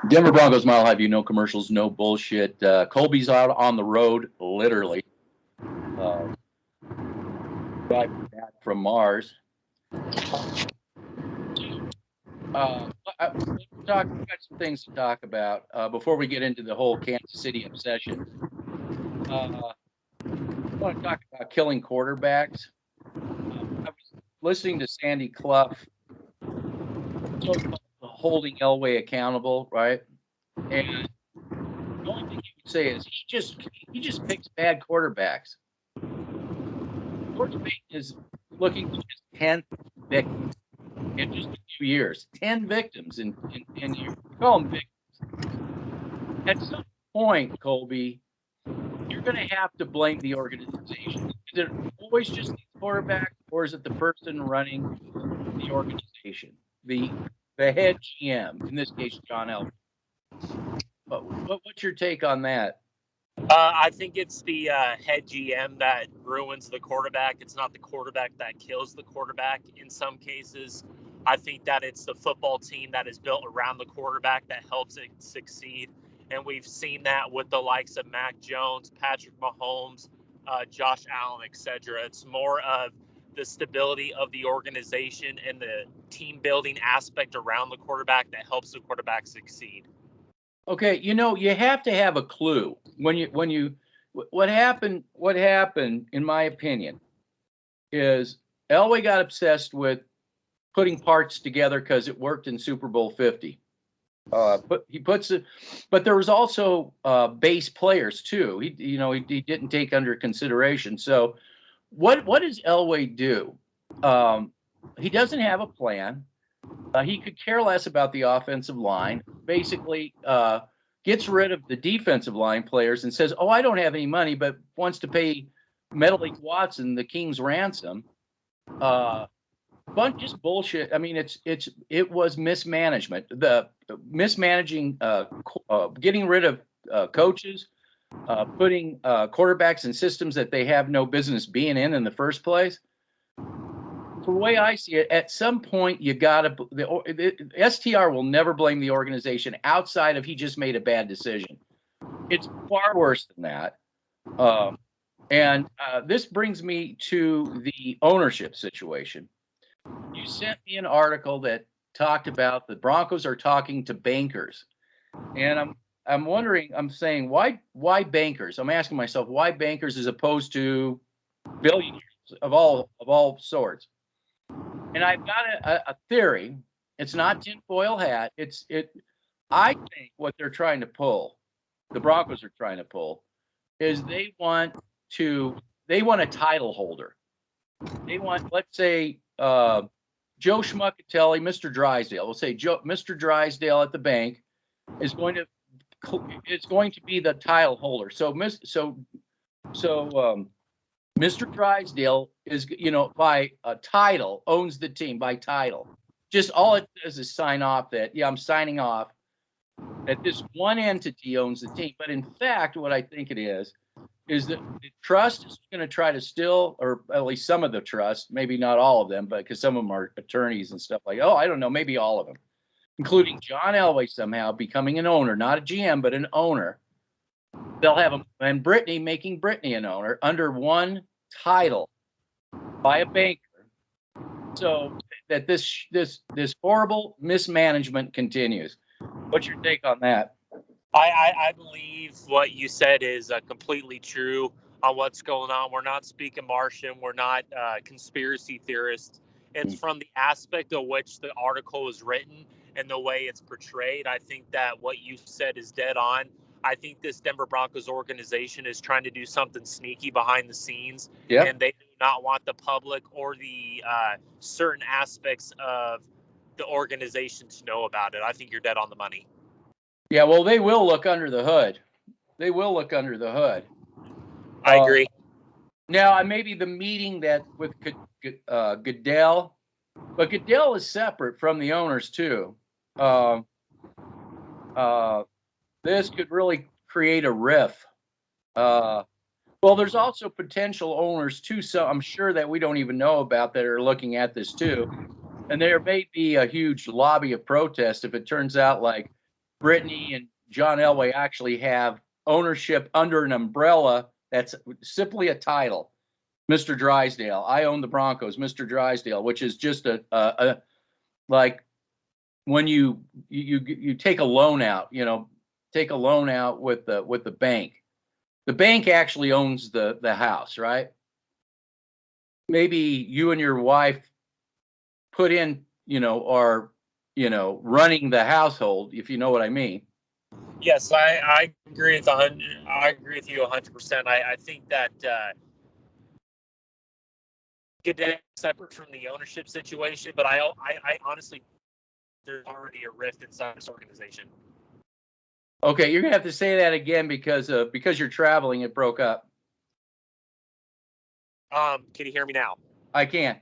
Denver Broncos Mile High View, no commercials, no bullshit. Kolby's out on the road, literally. Driving back from Mars. We've got some things to talk about before we get into the whole Kansas City obsession. I want to talk about killing quarterbacks. I was listening to Sandy Clough holding Elway accountable, right? And the only thing you can say is he just picks bad quarterbacks. George Payton is looking at his 10th victim in just a few years. 10 victims in years. Call them victims. At some point, Kolby, you're going to have to blame the organization. Is it always just the quarterback, or is it the person running the organization, the head GM, in this case, John Elway? What's your take on that? I think it's the head GM that ruins the quarterback. It's not the quarterback that kills the quarterback in some cases. I think that it's the football team that is built around the quarterback that helps it succeed. And we've seen that with the likes of Mac Jones, Patrick Mahomes, Josh Allen, etc. It's more of the stability of the organization and the team building aspect around the quarterback that helps the quarterback succeed. Okay, you have to have a clue what happened, in my opinion, is Elway got obsessed with putting parts together because it worked in Super Bowl 50. But there was also base players too. He didn't take under consideration. So what does Elway do? He doesn't have a plan. He could care less about the offensive line. Basically, gets rid of the defensive line players and says, "Oh, I don't have any money," but wants to pay Meadowlake Watson the king's ransom. Just bullshit. I mean, it was mismanagement. The mismanaging, getting rid of coaches, putting quarterbacks in systems that they have no business being in the first place. The way I see it, at some point you gotta. The STR will never blame the organization outside of he just made a bad decision. It's far worse than that. And this brings me to the ownership situation. You sent me an article that talked about the Broncos are talking to bankers, and I'm wondering. I'm saying why bankers? I'm asking myself why bankers as opposed to billionaires of all sorts. And I've got a theory. It's not tinfoil hat. I think what they're trying to pull, the Broncos are trying to pull, is they want a title holder. They want, let's say, Joe Schmuckatelli, Mr. Drysdale. We'll say Mr. Drysdale at the bank is going to be the title holder. So Mr. Drysdale is, by a title, owns the team by title. Just all it does is sign off that, I'm signing off that this one entity owns the team. But in fact, what I think it is that the trust is going to try to still, or at least some of the trust, maybe not all of them, but because some of them are attorneys and stuff I don't know, maybe all of them, including John Elway somehow becoming an owner, not a GM, but an owner. They'll have him, and making Brittany an owner under one title by a banker, so that this horrible mismanagement continues. What's your take on that? I believe what you said is completely true on what's going on. We're not speaking Martian. We're not conspiracy theorists. It's from the aspect of which the article is written and the way it's portrayed. I think that what you said is dead on. I think this Denver Broncos organization is trying to do something sneaky behind the scenes, and they do not want the public or the certain aspects of the organization to know about it. I think you're dead on the money. Yeah, well, they will look under the hood. I agree. Now, maybe the meeting that with Goodell, but Goodell is separate from the owners too. This could really create a rift. Well, there's also potential owners too, so I'm sure that we don't even know about that are looking at this too. And there may be a huge lobby of protest if it turns out like Brittany and John Elway actually have ownership under an umbrella that's simply a title. Mr. Drysdale, I own the Broncos, Mr. Drysdale, which is just a like when you take a loan out, take a loan out with the bank. The bank actually owns the house, right? Maybe you and your wife put in, are, running the household, if you know what I mean. Yes, I agree with 100. I agree with you 100%. I think that Goodell separate from the ownership situation, but I honestly there's already a rift inside this organization. Okay, you're gonna have to say that again because you're traveling. It broke up. Can you hear me now? I can't.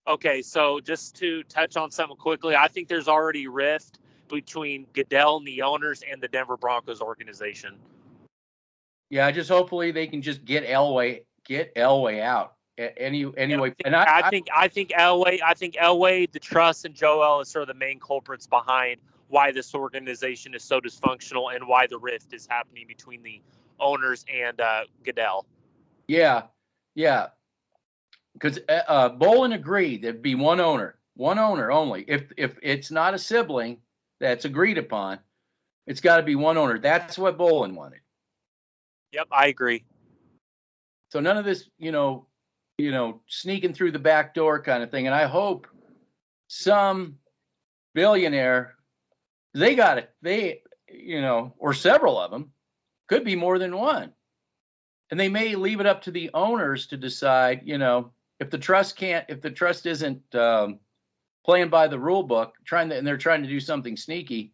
Okay, so just to touch on something quickly, I think there's already rift between Goodell and the owners and the Denver Broncos organization. Yeah, just hopefully they can just get Elway out anyway. And I think Elway, the trust, and Joe Ellis are the main culprits behind why this organization is so dysfunctional and why the rift is happening between the owners and Goodell. yeah, because Bolin agreed there'd be one owner only. If it's not a sibling that's agreed upon, it's got to be one owner. That's what Bolin wanted. Yep, I agree. So none of this, sneaking through the back door kind of thing. And I hope some billionaire, or several of them, could be more than one. And they may leave it up to the owners to decide, if the trust isn't playing by the rule book, and they're trying to do something sneaky,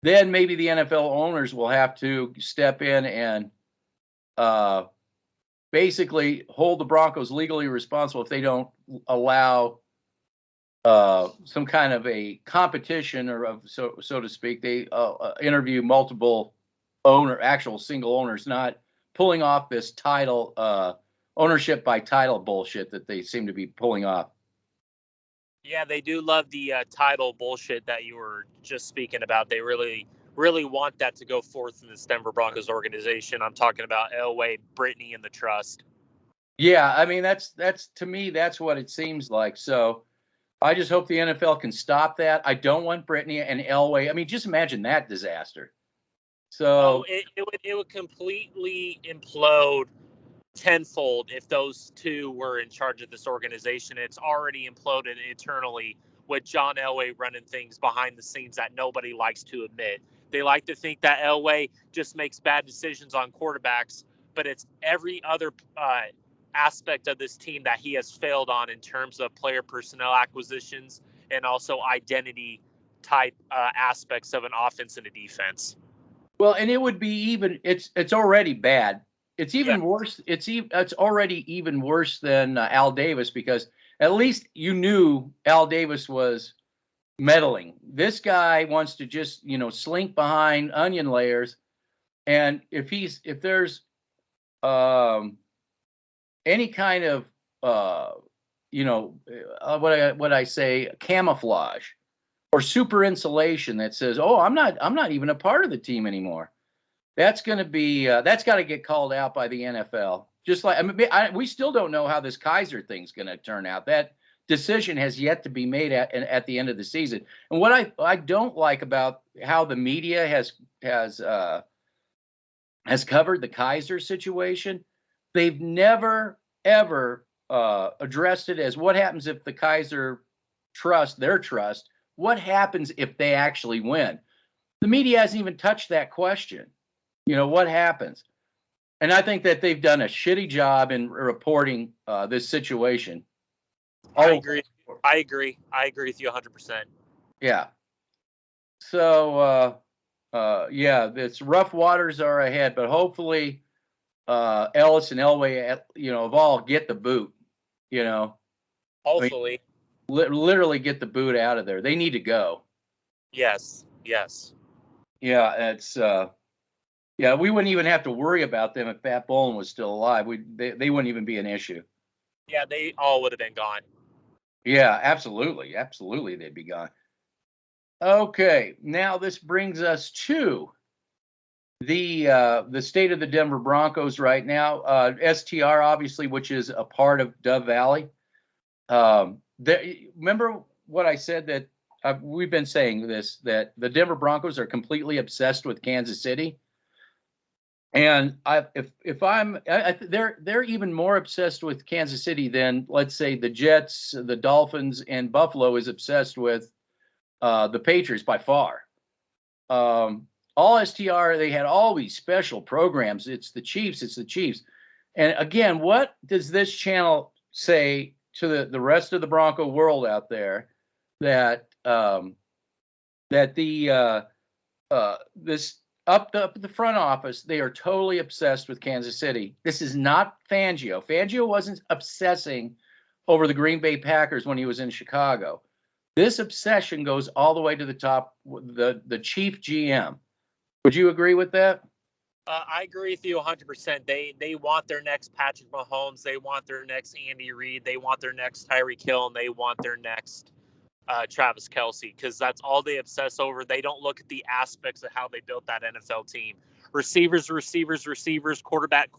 then maybe the NFL owners will have to step in and basically hold the Broncos legally responsible if they don't allow some kind of a competition or so to speak. They interview multiple actual single owners, not pulling off this title ownership by title bullshit that they seem to be pulling off. Yeah, they do love the title bullshit that you were just speaking about. They really, really want that to go forth in this Denver Broncos organization. I'm talking about Elway, Brittany, and the trust. Yeah, I mean that's to me that's what it seems like. So I just hope the NFL can stop that. I don't want Brittany and Elway. I mean, just imagine that disaster. So it would completely implode tenfold if those two were in charge of this organization. It's already imploded internally with John Elway running things behind the scenes that nobody likes to admit. They like to think that Elway just makes bad decisions on quarterbacks, but it's every other aspect of this team that he has failed on in terms of player personnel acquisitions and also identity type aspects of an offense and a defense. well, and it would be even. It's already bad. It's even worse. It's already even worse than Al Davis, because at least you knew Al Davis was meddling. This guy wants to just slink behind onion layers, and if there's any kind of what I say, camouflage or super insulation that says, oh, I'm not even a part of the team anymore, that's going to be that's got to get called out by the NFL. Just like we still don't know how this Kaiser thing's going to turn out. That decision has yet to be made at the end of the season. And what I don't like about how the media has covered the Kaiser situation, they've never ever addressed it as what happens if the Kaiser their trust, what happens if they actually win. The media hasn't even touched that question. What happens? And I think that they've done a shitty job in reporting this situation. I agree with you 100%. Yeah. So, yeah, it's rough waters are ahead, but hopefully Ellis and Elway, of all get the boot, Hopefully. I mean, literally get the boot out of there. They need to go. Yes. Yeah, it's Yeah, we wouldn't even have to worry about them if Pat Bowlen was still alive. They wouldn't even be an issue. Yeah, they all would have been gone. Yeah, absolutely. Absolutely, they'd be gone. Okay, now this brings us to the state of the Denver Broncos right now. STR, obviously, which is a part of Dove Valley. Remember what I said that we've been saying this, that the Denver Broncos are completely obsessed with Kansas City. And they're even more obsessed with Kansas City than, let's say, the Jets, the Dolphins, and Buffalo is obsessed with the Patriots by far. All STR, they had all these special programs. It's the Chiefs. And again, what does this channel say to the rest of the Bronco world out there that this up the front office, they are totally obsessed with Kansas City. This is not Fangio. Fangio wasn't obsessing over the Green Bay Packers when he was in Chicago. This obsession goes all the way to the top, the chief GM. Would you agree with that? I agree with you 100%. They want their next Patrick Mahomes. They want their next Andy Reid. They want their next Tyreek Hill, and they want their next Travis Kelce, because that's all they obsess over. They don't look at the aspects of how they built that NFL team. Receivers, quarterback,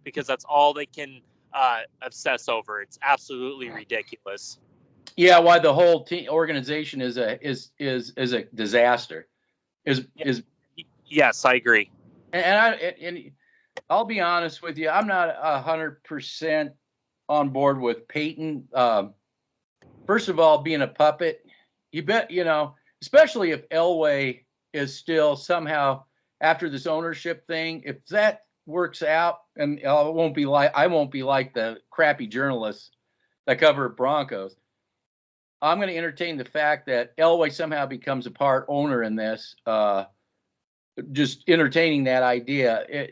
because that's all they can obsess over. It's absolutely ridiculous. Yeah, why the whole organization is a disaster. Yes, I agree. And I'll be honest with you, I'm not 100% on board with Peyton. First of all, being a puppet, you bet, especially if Elway is still somehow after this ownership thing, if that works out, and I won't be like the crappy journalists that cover Broncos. I'm going to entertain the fact that Elway somehow becomes a part owner in this. Just entertaining that idea.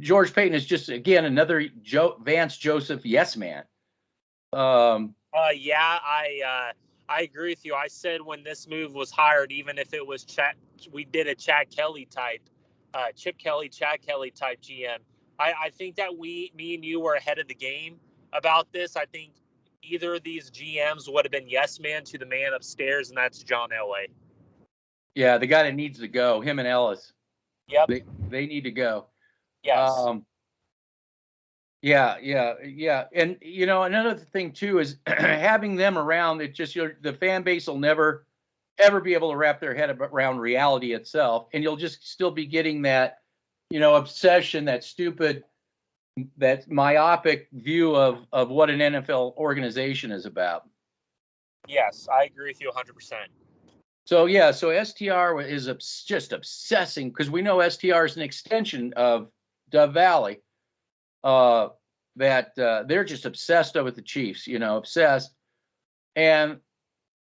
George Payton is just, again, another Vance Joseph yes man. Yeah, I agree with you. I said when this move was hired, even if it was we did a Chad Kelly type, Chip Kelly, Chad Kelly type GM. I think that me and you were ahead of the game about this. I think either of these GMs would have been yes man to the man upstairs, and that's John Elway. Yeah, the guy that needs to go, him and Ellis. Yep. They need to go. Yes. Yeah. And, another thing, too, is having them around, it just, the fan base will never, ever be able to wrap their head around reality itself. And you'll just still be getting that, obsession, that stupid, that myopic view of what an NFL organization is about. Yes, I agree with you 100%. So STR is just obsessing, because we know STR is an extension of Dove Valley. That they're just obsessed with the Chiefs, obsessed, and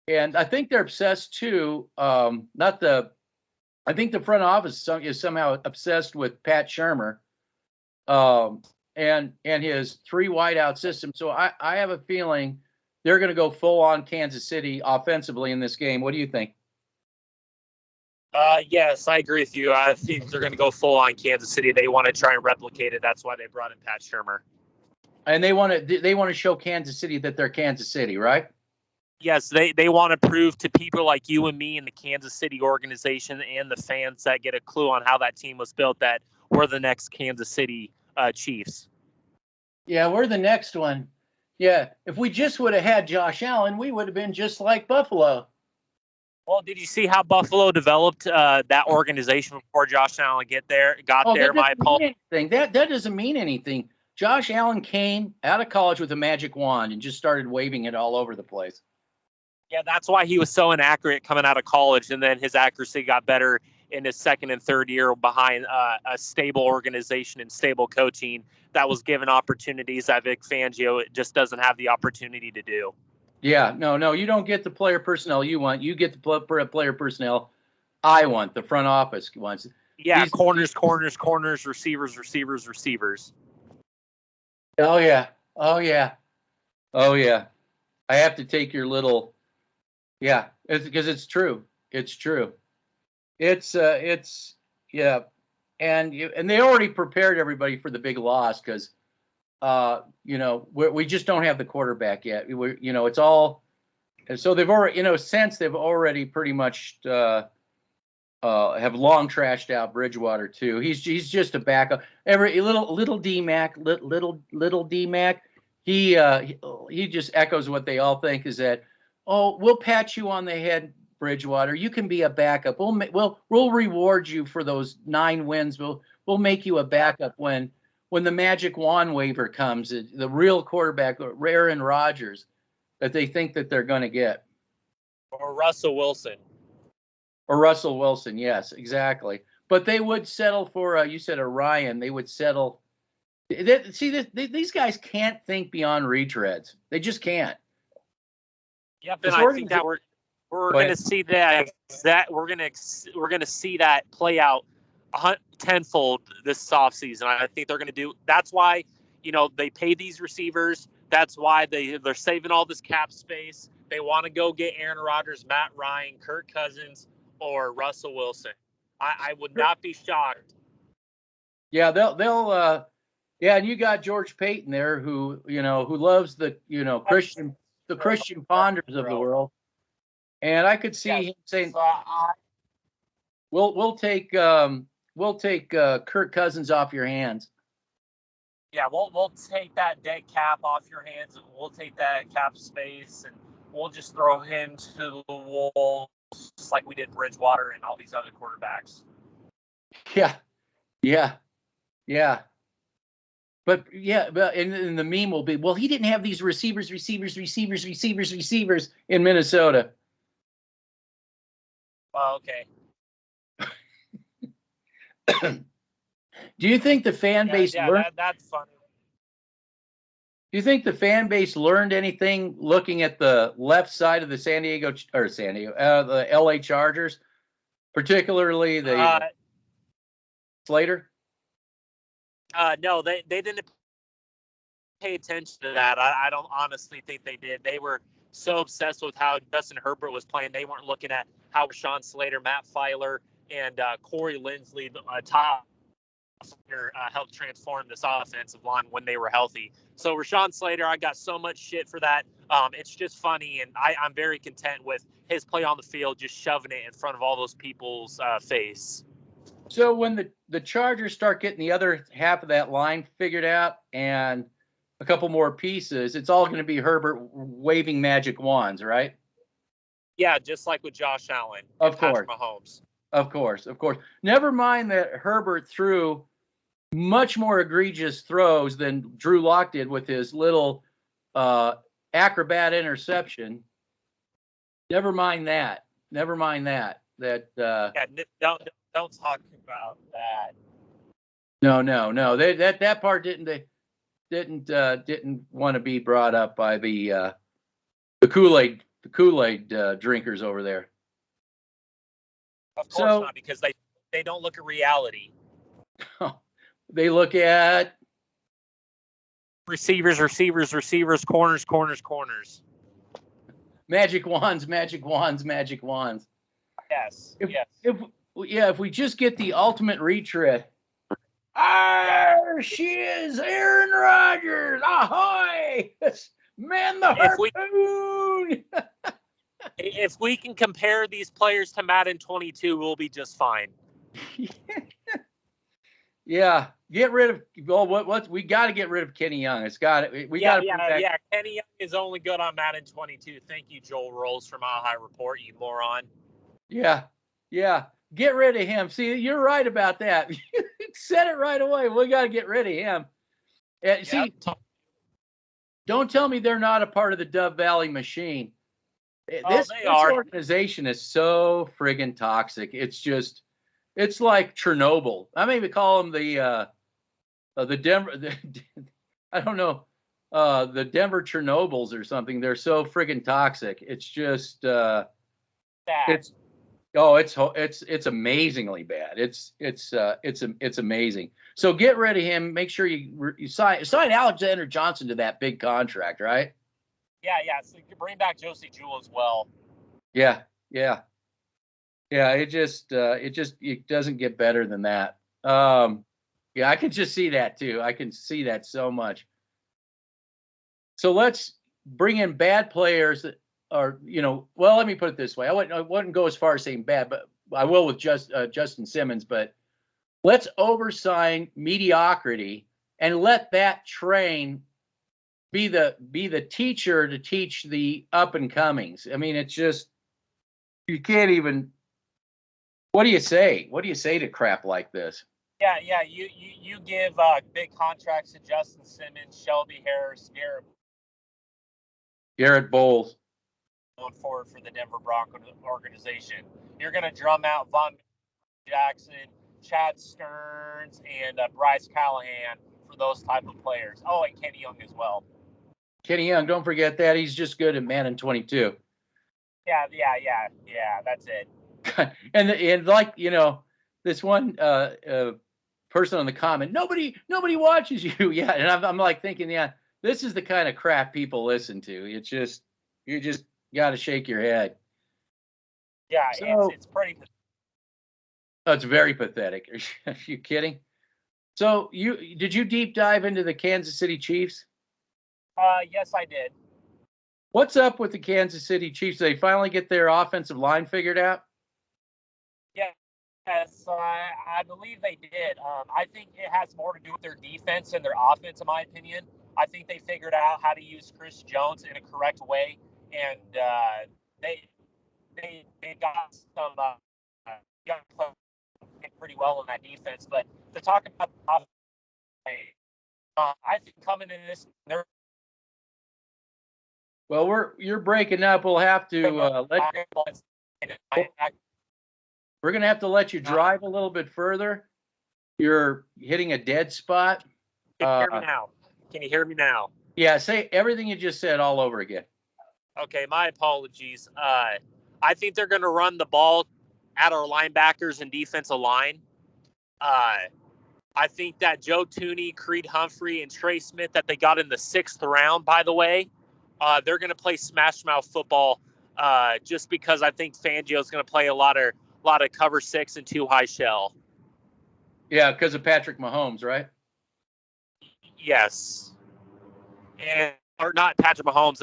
I think they're obsessed too. I think the front office is somehow obsessed with Pat Shurmur, and his 3 wideout system. So I have a feeling they're going to go full on Kansas City offensively in this game. What do you think? Yes, I agree with you. I think they're going to go full on Kansas City. They want to try and replicate it. That's why they brought in Pat Shurmur. And they want to show Kansas City that they're Kansas City, right? Yes, they want to prove to people like you and me in the Kansas City organization and the fans that get a clue on how that team was built that we're the next Kansas City Chiefs. Yeah, we're the next one. Yeah, if we just would have had Josh Allen, we would have been just like Buffalo. Well, did you see how Buffalo developed that organization before Josh Allen got there? My apologies. That doesn't mean anything. Josh Allen came out of college with a magic wand and just started waving it all over the place. Yeah, that's why he was so inaccurate coming out of college, and then his accuracy got better in his second and third year behind a stable organization and stable coaching that was given opportunities that Vic Fangio just doesn't have the opportunity to do. Yeah, no, you don't get the player personnel you want. You get the player personnel I want, the front office wants. Yeah, corners, receivers. Oh, yeah. I have to take your little, yeah, it's because it's true. It's true. It's yeah, and they already prepared everybody for the big loss because we just don't have the quarterback yet. It's all, so they've already, since they've already pretty much have long trashed out Bridgewater too. He's just a backup. Every little D-Mac, little D-Mac, he just echoes what they all think is that, oh, we'll pat you on the head, Bridgewater. You can be a backup. We'll reward you for those 9 wins. We'll make you a backup when the magic wand waiver comes. The real quarterback, Aaron Rodgers, that they think that they're going to get. Or Russell Wilson. Or Russell Wilson, yes, exactly. But they would settle for, you said Ryan. They would settle. These guys can't think beyond retreads. They just can't. Yep, and I think that we're going to see that we're going to see that play out tenfold this offseason. I think they're going to do. That's why they pay these receivers. That's why they're saving all this cap space. They want to go get Aaron Rodgers, Matt Ryan, Kirk Cousins, or Russell Wilson. I would not be shocked. Yeah, they'll yeah, and you got George Payton there who loves the Christian Ponders of the world. And I could see him saying, we'll take Kirk Cousins off your hands. Yeah, we'll take that dead cap off your hands, and we'll take that cap space, and we'll just throw him to the wall, just like we did Bridgewater and all these other quarterbacks. Yeah. But and the meme will be, well, he didn't have these receivers in Minnesota. Well, okay. Do you think the fan base learned? That's funny. Do you think the fan base learned anything looking at the left side of the the LA Chargers, particularly the Slater? No, they didn't pay attention to that. I don't honestly think they did. They were so obsessed with how Justin Herbert was playing. They weren't looking at how Rashawn Slater, Matt Filer, and Corey Linsley, top helped transform this offensive line when they were healthy. So Rashawn Slater, I got so much shit for that. It's just funny, and I'm very content with his play on the field, just shoving it in front of all those people's face. So when the Chargers start getting the other half of that line figured out and a couple more pieces, it's all going to be Herbert waving magic wands, right? Yeah, just like with Josh Allen. Of course. Patrick Mahomes. Of course. Never mind that Herbert threw much more egregious throws than Drew Lock did with his little acrobat interception. Never mind that. Don't talk about that. No. That part didn't want to be brought up by the Kool-Aid drinkers over there. Of course not, because they don't look at reality. They look at receivers, corners. Magic wands. Yes. If we just get the ultimate retread. She is Aaron Rodgers. Ahoy! Man the harpoon! If we can compare these players to Madden 22, we'll be just fine. Yeah, get rid of. Well, we got to get rid of Kenny Young. It's got it. We got to. Yeah. Kenny Young is only good on Madden 22. Thank you, Joel Rolls from Mile High Report. You moron. Yeah. Get rid of him. See, you're right about that. Said it right away. We got to get rid of him. See, don't tell me they're not a part of the Dove Valley machine. This organization is so friggin' toxic. It's like Chernobyl. I maybe call them the Denver. I don't know, the Denver Chernobyls or something. They're so friggin' toxic. It's just it's amazingly bad. It's amazing. So get rid of him. Make sure you sign Alexander Johnson to that big contract, right? Yeah. So you can bring back Josie Jewell as well. Yeah. Yeah, it doesn't get better than that. Yeah, I can just see that too. I can see that so much. So let's bring in bad players that are, well, let me put it this way. I wouldn't go as far as saying bad, but I will with Justin Simmons. But let's oversign mediocrity and let that train be the teacher to teach the up and comings. I mean, it's just you can't even. What do you say? What do you say to crap like this? Yeah. You give big contracts to Justin Simmons, Shelby Harris, Garrett Bowles. going forward for the Denver Broncos organization. You're going to drum out Von Jackson, Chad Stearns, and Bryce Callahan for those type of players. Oh, and Kenny Young as well. Kenny Young, don't forget that. He's just good at man in 22. Yeah, that's it. and like, this one person on the comment, nobody watches you. Yeah, and I'm like thinking, yeah, this is the kind of crap people listen to. It's just, you just got to shake your head. Yeah, so, it's pretty pathetic. It's very pathetic. Are you kidding? So did you deep dive into the Kansas City Chiefs? Yes, I did. What's up with the Kansas City Chiefs? They finally get their offensive line figured out? Yes, I believe they did. I think it has more to do with their defense than their offense, in my opinion. I think they figured out how to use Chris Jones in a correct way, and they got some young players pretty well in that defense. But to talk about the offense, I think coming in this, well, you're breaking up. We'll have to we're going to have to let you drive a little bit further. You're hitting a dead spot. Can you hear me now? Can you hear me now? Yeah, say everything you just said all over again. Okay, my apologies. I think they're going to run the ball at our linebackers and defensive line. I think that Joe Tooney, Creed Humphrey, and Trey Smith that they got in the 6th round, by the way, they're going to play smash mouth football just because I think Fangio is going to play a lot of cover 6 and 2 high shell. Yeah, because of Patrick Mahomes, right? Yes. Or not Patrick Mahomes,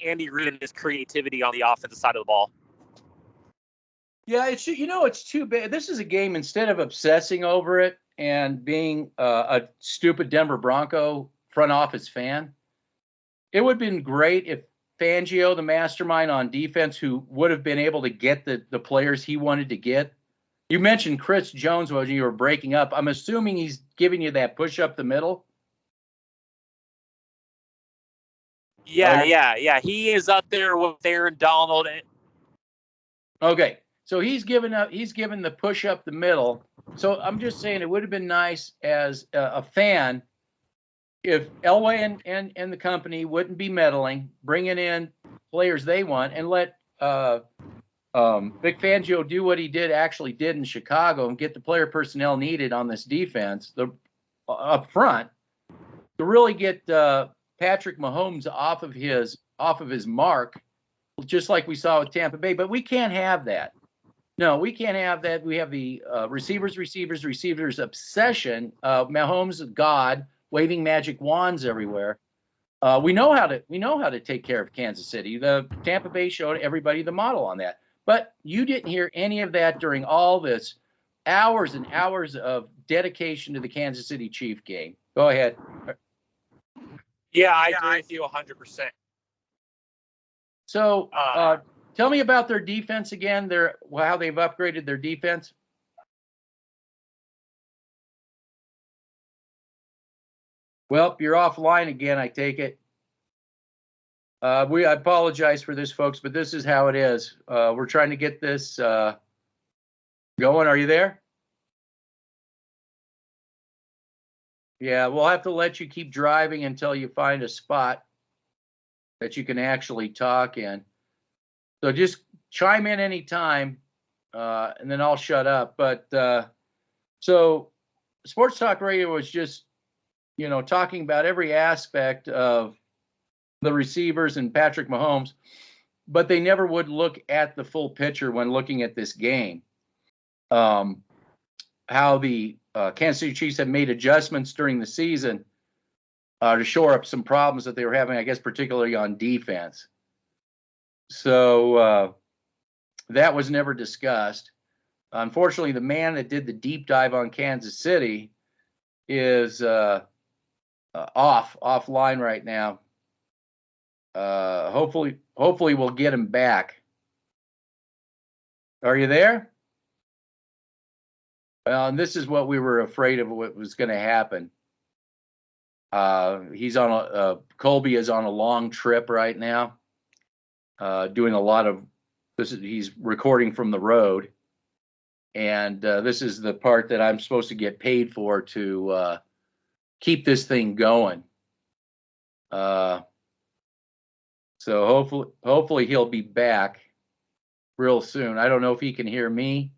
Andy Reid and his creativity on the offensive side of the ball. Yeah, it's too bad. This is a game, instead of obsessing over it and being a stupid Denver Bronco front office fan, it would have been great if Fangio, the mastermind on defense, who would have been able to get the players he wanted to get. You mentioned Chris Jones when you were breaking up. I'm assuming he's giving you that push up the middle. Yeah. He is up there with Aaron Donald. Okay, so he's given the push up the middle. So I'm just saying it would have been nice as a fan if Elway and the company wouldn't be meddling, bringing in players they want, and let Vic Fangio do what he actually did in Chicago and get the player personnel needed on this defense up front to really get Patrick Mahomes off of his mark, just like we saw with Tampa Bay. But we can't have that. No, we can't have that. We have the receivers obsession. Mahomes, God, waving magic wands everywhere. We know how to take care of Kansas City. The Tampa Bay showed everybody the model on that. But you didn't hear any of that during all this hours and hours of dedication to the Kansas City Chief game. Go ahead. Yeah, I agree with you 100%. So tell me about their defense again, how they've upgraded their defense. Well, you're offline again, I take it. I apologize for this, folks, but this is how it is. We're trying to get this going. Are you there? Yeah, we'll have to let you keep driving until you find a spot that you can actually talk in. So just chime in anytime, and then I'll shut up. But so Sports Talk Radio was just, talking about every aspect of the receivers and Patrick Mahomes. but they never would look at the full picture when looking at this game. How the Kansas City Chiefs had made adjustments during the season to shore up some problems that they were having, I guess, particularly on defense. So that was never discussed. Unfortunately, the man that did the deep dive on Kansas City is offline right now. Hopefully we'll get him back. Are you there? Well, and this is what we were afraid of, what was going to happen. He's on Kolby is on a long trip right now, doing a lot of this. He's recording from the road, and this is the part that I'm supposed to get paid for to keep this thing going. So hopefully he'll be back real soon. I don't know if he can hear me.